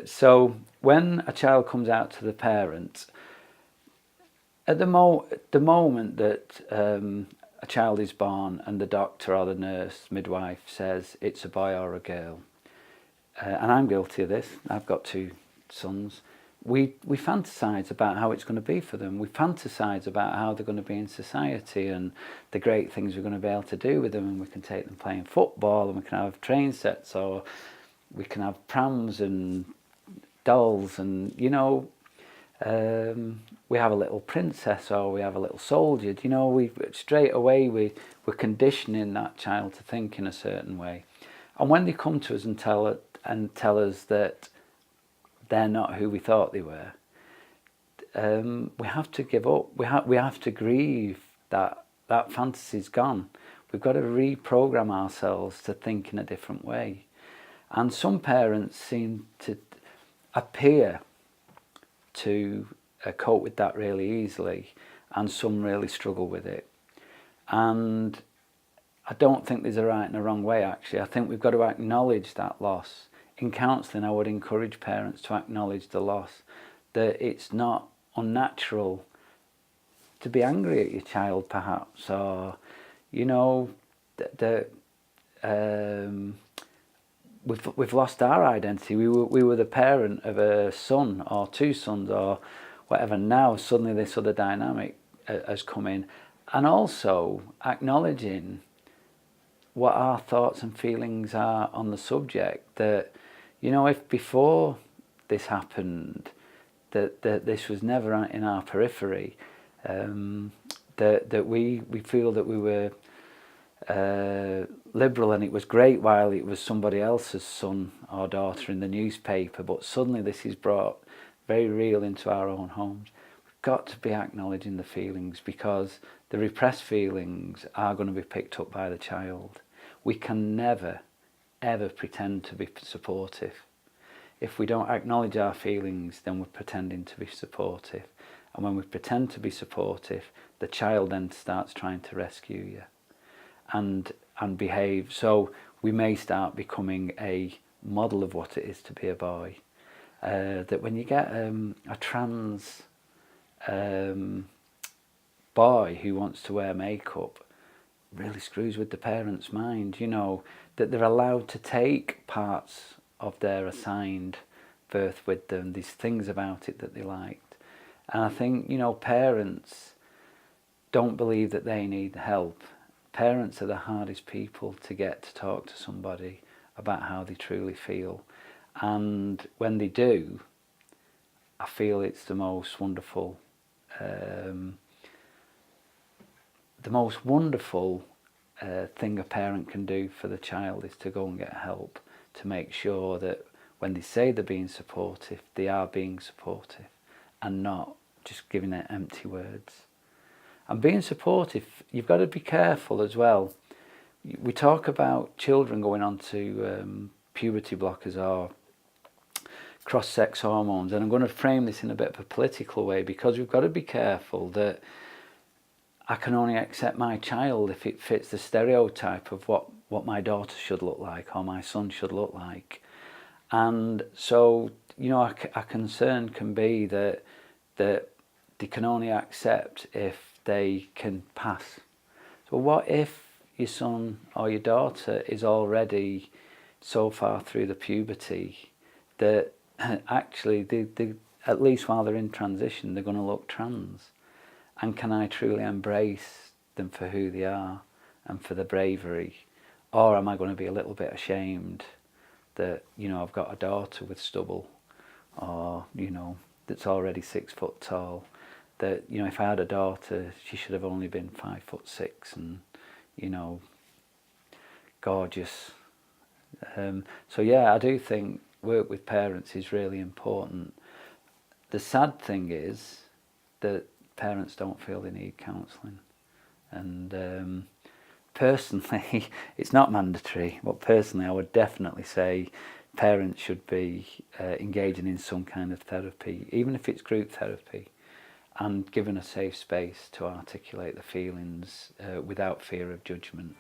So when a child comes out to the parent, at the moment that a child is born and the doctor or the nurse, midwife says it's a boy or a girl, and I'm guilty of this, I've got 2 sons, we fantasise about how it's going to be for them. We fantasise about how they're going to be in society and the great things we're going to be able to do with them, and we can take them playing football, and we can have train sets, or we can have prams and dolls, and we have a little princess, or we have a little soldier. We straight away we're conditioning that child to think in a certain way. And when they come to us and tell us that they're not who we thought they were, we have to give up. We have to grieve that fantasy's gone. We've got to reprogram ourselves to think in a different way. And some parents seem to appear to cope with that really easily, and some really struggle with it. And I don't think there's a right and a wrong way, actually. I think we've got to acknowledge that loss. In counselling, I would encourage parents to acknowledge the loss, that it's not unnatural to be angry at your child, perhaps, or we've lost our identity. We were the parent of a son or 2 sons or whatever. Now suddenly this other dynamic has come in, and also acknowledging what our thoughts and feelings are on the subject. That if before this happened, that this was never in our periphery, that we feel that we were liberal and it was great while it was somebody else's son or daughter in the newspaper, but suddenly this is brought very real into our own homes. We've got to be acknowledging the feelings, because the repressed feelings are going to be picked up by the child. We can never ever pretend to be supportive. If we don't acknowledge our feelings, then we're pretending to be supportive, and when we pretend to be supportive, the child then starts trying to rescue you and behave. So we may start becoming a model of what it is to be a boy. That when you get a trans boy who wants to wear makeup, really screws with the parents' mind, that they're allowed to take parts of their assigned birth with them, these things about it that they liked. And I think, parents don't believe that they need help. Parents are the hardest people to get to talk to somebody about how they truly feel. And when they do, I feel it's the most wonderful thing a parent can do for the child is to go and get help, to make sure that when they say they're being supportive, they are being supportive and not just giving it empty words. And being supportive, you've got to be careful as well. We talk about children going on to puberty blockers or cross-sex hormones, and I'm going to frame this in a bit of a political way, because we've got to be careful that I can only accept my child if it fits the stereotype of what my daughter should look like or my son should look like. And so, a concern can be that they can only accept if they can pass. So what if your son or your daughter is already so far through the puberty that actually they at least while they're in transition, they're going to look trans? And can I truly embrace them for who they are and for the bravery? Or am I going to be a little bit ashamed that, I've got a daughter with stubble, or, that's already 6 foot tall, that, if I had a daughter, she should have only been 5'6" and, gorgeous. So yeah, I do think work with parents is really important. The sad thing is that parents don't feel they need counselling, and personally it's not mandatory, but personally I would definitely say parents should be engaging in some kind of therapy, even if it's group therapy, and given a safe space to articulate the feelings without fear of judgment.